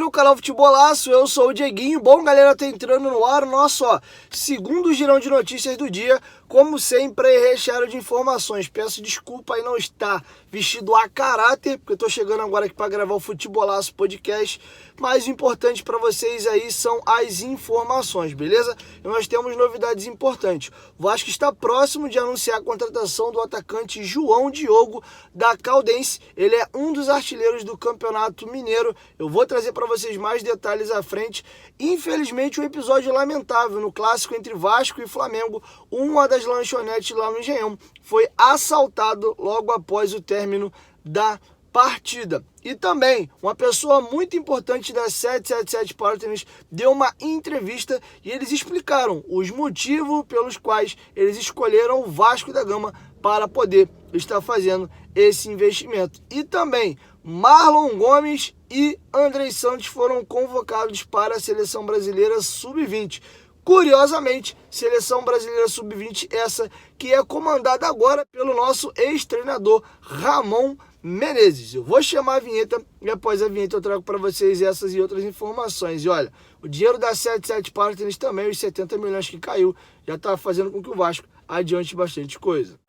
Salve o canal Futebolaço, eu sou o Dieguinho. Bom, galera, tá entrando no ar o nosso segundo girão de notícias do dia. Como sempre, recheado de informações. Peço desculpa aí não estar vestido a caráter, porque eu tô chegando agora aqui para gravar o Futebolaço Podcast. Mas o importante para vocês aí são as informações, beleza? E nós temos novidades importantes. O Vasco está próximo de anunciar a contratação do atacante João Diogo da Caldense. Ele é um dos artilheiros do Campeonato Mineiro. Eu vou trazer para vocês mais detalhes à frente. Infelizmente, um episódio lamentável no clássico entre Vasco e Flamengo. Uma das lanchonetes lá no Engenhão foi assaltado logo após o término da partida. E também, uma pessoa muito importante da 777 Partners deu uma entrevista e eles explicaram os motivos pelos quais eles escolheram o Vasco da Gama para poder estar fazendo esse investimento. E também, Marlon Gomes e Andrei Santos foram convocados para a Seleção Brasileira Sub-20. Curiosamente, Seleção Brasileira Sub-20, essa que é comandada agora pelo nosso ex-treinador Ramon Menezes. Eu vou chamar a vinheta e após a vinheta eu trago para vocês essas e outras informações. E olha, o dinheiro da 77 Partners também, os 70 milhões que caiu, já está fazendo com que o Vasco adiante bastante coisa.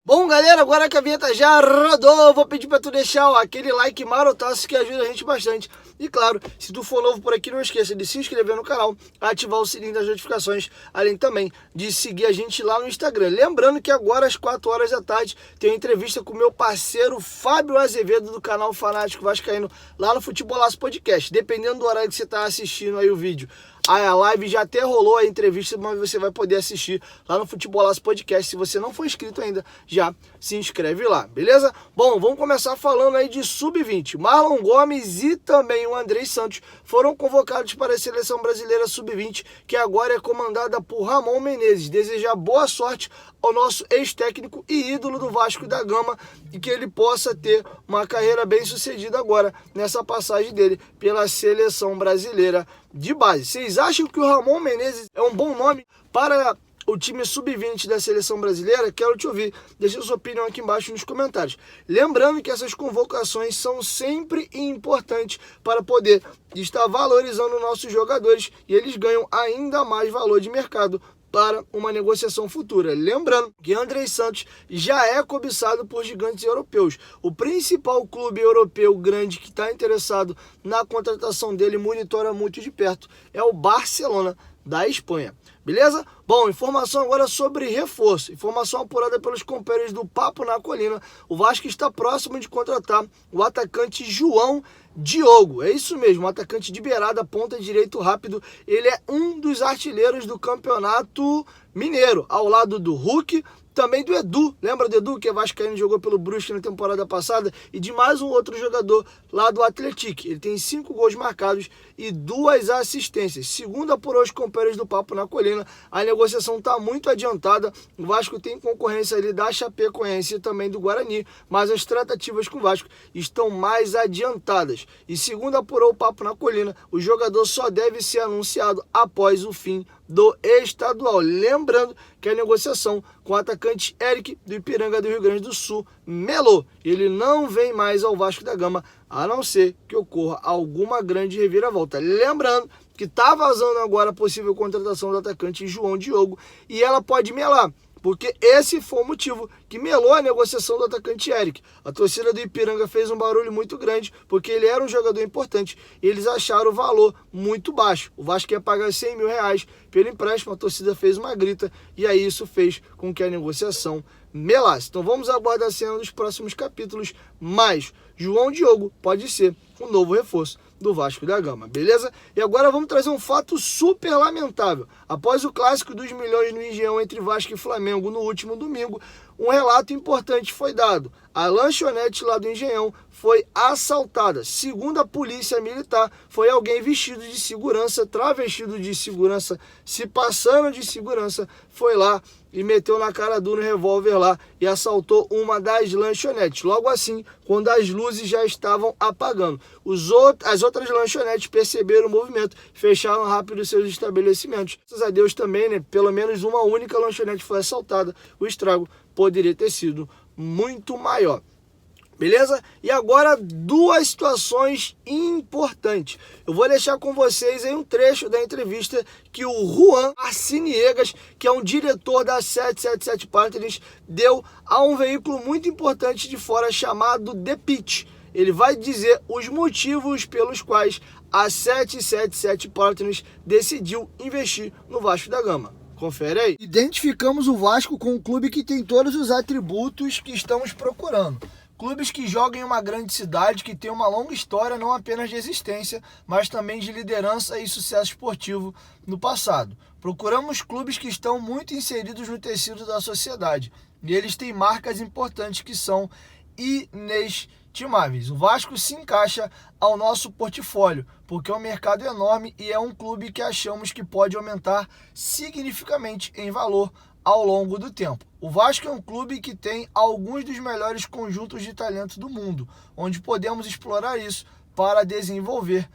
Bom, galera, agora que a vinheta já rodou, vou pedir para tu deixar aquele like marotaço que ajuda a gente bastante. E claro, se tu for novo por aqui, não esqueça de se inscrever no canal, ativar o sininho das notificações, além também de seguir a gente lá no Instagram. Lembrando que agora às 4 horas da tarde tem uma entrevista com o meu parceiro Fábio Azevedo do canal Fanático Vascaíno lá no Futebolaço Podcast. Dependendo do horário que você está assistindo aí o vídeo, a live já até rolou a entrevista, mas você vai poder assistir lá no Futebolaço Podcast. Se você não for inscrito ainda, já se inscreve lá, beleza? Bom, vamos começar falando aí de Sub-20. Marlon Gomes e também o Andrei Santos foram convocados para a Seleção Brasileira Sub-20, que agora é comandada por Ramon Menezes. Desejar boa sorte ao nosso ex-técnico e ídolo do Vasco da Gama e que ele possa ter uma carreira bem sucedida agora nessa passagem dele pela Seleção Brasileira de base. Vocês acham que o Ramon Menezes é um bom nome para o time sub-20 da seleção brasileira? Quero te ouvir. Deixa sua opinião aqui embaixo nos comentários. Lembrando que essas convocações são sempre importantes para poder estar valorizando nossos jogadores e eles ganham ainda mais valor de mercado para uma negociação futura. Lembrando que Andrei Santos já é cobiçado por gigantes europeus. O principal clube europeu grande que está interessado na contratação dele, monitora muito de perto, é o Barcelona da Espanha. Beleza? Bom, informação agora sobre reforço. Informação apurada pelos companheiros do Papo na Colina. O Vasco está próximo de contratar o atacante João Diogo. É isso mesmo, um atacante de beirada, ponta direito rápido. Ele é um dos artilheiros do Campeonato Mineiro, ao lado do Hulk, também do Edu. Lembra do Edu, que é vascaíno, jogou pelo Brusque na temporada passada, e de mais um outro jogador lá do Atlético. Ele tem 5 gols marcados e 2 assistências. Segundo apurou os companheiros do Papo na Colina, a negociação está muito adiantada. O Vasco tem concorrência ali da Chapecoense e também do Guarani, mas as tratativas com o Vasco estão mais adiantadas. E segundo apurou o Papo na Colina, o jogador só deve ser anunciado após o fim do estadual. Lembrando que a negociação com o atacante Eric do Ipiranga do Rio Grande do Sul melou. Ele não vem mais ao Vasco da Gama, a não ser que ocorra alguma grande reviravolta. Lembrando que está vazando agora a possível contratação do atacante João Diogo e ela pode melar, porque esse foi o motivo que melou a negociação do atacante Eric. A torcida do Ipiranga fez um barulho muito grande, porque ele era um jogador importante e eles acharam o valor muito baixo. O Vasco ia pagar 100 mil reais pelo empréstimo, a torcida fez uma grita e aí isso fez com que a negociação melasse. Então vamos aguardar a cena dos próximos capítulos, mas João Diogo pode ser um novo reforço do Vasco da Gama, beleza? E agora vamos trazer um fato super lamentável. Após o clássico dos milhões no Engenhão entre Vasco e Flamengo no último domingo, um relato importante foi dado. A lanchonete lá do Engenhão foi assaltada. Segundo a polícia militar, foi alguém vestido de segurança, travestido de segurança, se passando de segurança, foi lá e meteu na cara dura um revólver lá e assaltou uma das lanchonetes. Logo assim, quando as luzes já estavam apagando. As outras lanchonetes perceberam o movimento, fecharam rápido seus estabelecimentos. Graças a Deus também, né? Pelo menos uma única lanchonete foi assaltada. O estrago poderia ter sido muito maior. Beleza? E agora duas situações importantes. Eu vou deixar com vocês aí um trecho da entrevista que o Juan Arciniegas, que é um diretor da 777 Partners, deu a um veículo muito importante de fora chamado The Pitch. Ele vai dizer os motivos pelos quais a 777 Partners decidiu investir no Vasco da Gama. Confere aí. Identificamos o Vasco com um clube que tem todos os atributos que estamos procurando. Clubes que jogam em uma grande cidade, que tem uma longa história não apenas de existência, mas também de liderança e sucesso esportivo no passado. Procuramos clubes que estão muito inseridos no tecido da sociedade. E eles têm marcas importantes que são inestimáveis. O Vasco se encaixa ao nosso portfólio, porque o mercado é enorme e é um clube que achamos que pode aumentar significativamente em valor ao longo do tempo. O Vasco é um clube que tem alguns dos melhores conjuntos de talento do mundo, onde podemos explorar isso para desenvolver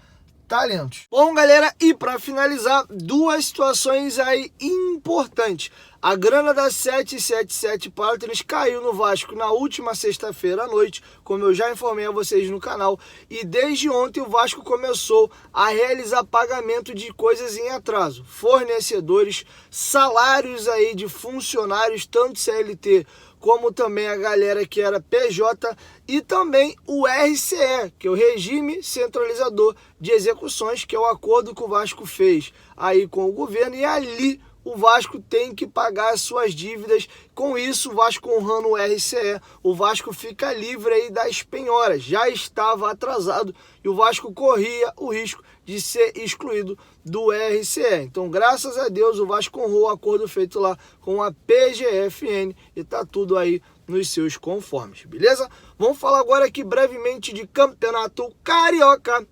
talentos. Bom, galera, e para finalizar, duas situações aí importantes. A grana da 777 Partners caiu no Vasco na última sexta-feira à noite, como eu já informei a vocês no canal, e desde ontem o Vasco começou a realizar pagamento de coisas em atraso, fornecedores, salários aí de funcionários, tanto CLT como também a galera que era PJ, e também o RCE, que é o Regime Centralizador de Execuções, que é o acordo que o Vasco fez aí com o governo, e ali o Vasco tem que pagar as suas dívidas. Com isso, o Vasco honrando o RCE, o Vasco fica livre aí das penhoras. Já estava atrasado e o Vasco corria o risco de ser excluído do RCE. Então, graças a Deus, o Vasco honrou o acordo feito lá com a PGFN e tá tudo aí nos seus conformes, beleza? Vamos falar agora aqui brevemente de Campeonato Carioca.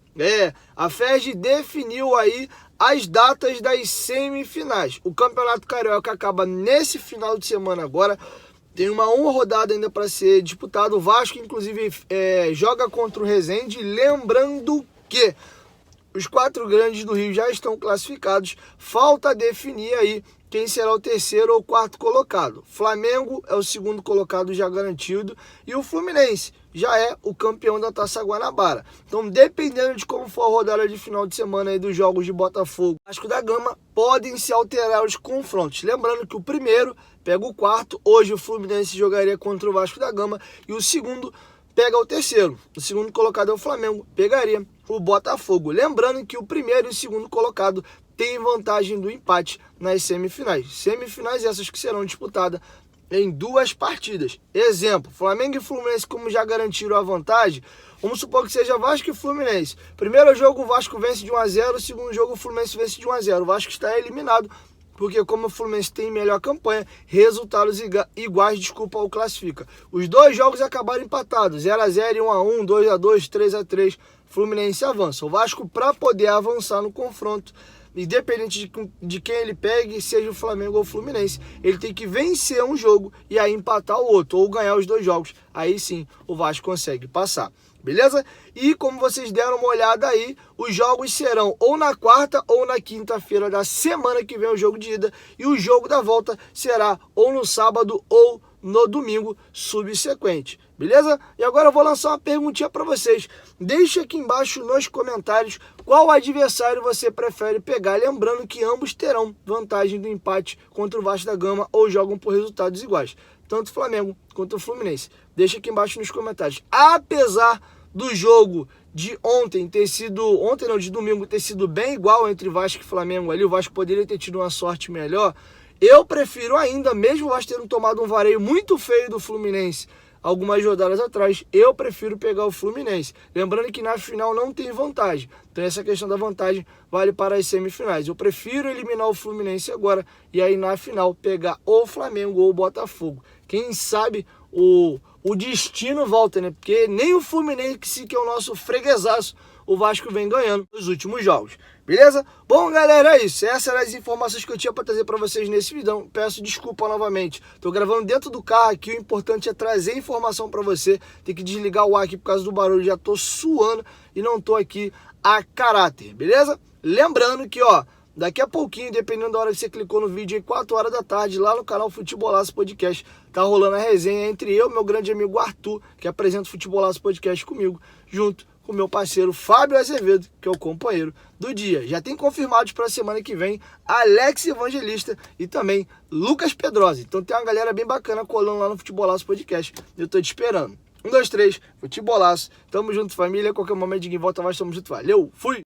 A FERJ definiu aí as datas das semifinais. O Campeonato Carioca acaba nesse final de semana agora. Tem uma rodada ainda para ser disputado. O Vasco, inclusive, joga contra o Resende. Lembrando que os 4 grandes do Rio já estão classificados. Falta definir aí quem será o terceiro ou quarto colocado. Flamengo é o segundo colocado já garantido. E o Fluminense já é o campeão da Taça Guanabara. Então, dependendo de como for a rodada de final de semana aí dos jogos de Botafogo e Vasco da Gama, podem se alterar os confrontos. Lembrando que o primeiro pega o quarto. Hoje o Fluminense jogaria contra o Vasco da Gama. E o segundo pega o terceiro. O segundo colocado é o Flamengo, pegaria o Botafogo. Lembrando que o primeiro e o segundo colocado têm vantagem do empate nas semifinais. Semifinais essas que serão disputadas em 2 partidas. Exemplo, Flamengo e Fluminense, como já garantiram a vantagem, vamos supor que seja Vasco e Fluminense. Primeiro jogo o Vasco vence de 1-0, segundo jogo o Fluminense vence de 1-0. O Vasco está eliminado, porque como o Fluminense tem melhor campanha, resultados iguais, o classifica. Os 2 jogos acabaram empatados, 0-0 e 1-1, 2-2, 3-3, Fluminense avança. O Vasco, para poder avançar no confronto, independente de quem ele pegue, seja o Flamengo ou o Fluminense, ele tem que vencer um jogo e aí empatar o outro, ou ganhar os 2 jogos. Aí sim o Vasco consegue passar, beleza? E como vocês deram uma olhada aí, os jogos serão ou na quarta ou na quinta-feira da semana que vem o jogo de ida, e o jogo da volta será ou no sábado ou no domingo subsequente, beleza? E agora eu vou lançar uma perguntinha para vocês. Deixa aqui embaixo nos comentários qual adversário você prefere pegar. Lembrando que ambos terão vantagem do empate contra o Vasco da Gama ou jogam por resultados iguais, tanto o Flamengo quanto o Fluminense. Deixa aqui embaixo nos comentários. Apesar do jogo de ontem ter sido, de domingo ter sido bem igual entre Vasco e Flamengo ali, o Vasco poderia ter tido uma sorte melhor. Eu prefiro ainda, mesmo o Vasco tendo tomado um vareio muito feio do Fluminense algumas rodadas atrás, eu prefiro pegar o Fluminense. Lembrando que na final não tem vantagem. Então essa questão da vantagem vale para as semifinais. Eu prefiro eliminar o Fluminense agora e aí na final pegar ou o Flamengo ou o Botafogo. Quem sabe o destino volta, né? Porque nem o Fluminense, que é o nosso freguesaço, o Vasco vem ganhando nos últimos jogos. Beleza? Bom, galera, é isso. Essas eram as informações que eu tinha para trazer para vocês nesse vídeo. Peço desculpa novamente. Tô gravando dentro do carro aqui. O importante é trazer informação para você. Tem que desligar o ar aqui por causa do barulho. Já tô suando e não tô aqui a caráter. Beleza? Lembrando que, ó, daqui a pouquinho, dependendo da hora que você clicou no vídeo, em 4 horas da tarde, lá no canal Futebolaço Podcast, tá rolando a resenha entre eu e meu grande amigo Arthur, que apresenta o Futebolaço Podcast comigo, junto com meu parceiro Fábio Azevedo, que é o companheiro do dia. Já tem confirmados para a semana que vem Alex Evangelista e também Lucas Pedrosa. Então tem uma galera bem bacana colando lá no Futebolaço Podcast. Eu tô te esperando. 1, 2, 3, Futebolaço. Tamo junto, família. Qualquer momento de volta mais, tamo junto. Valeu, fui!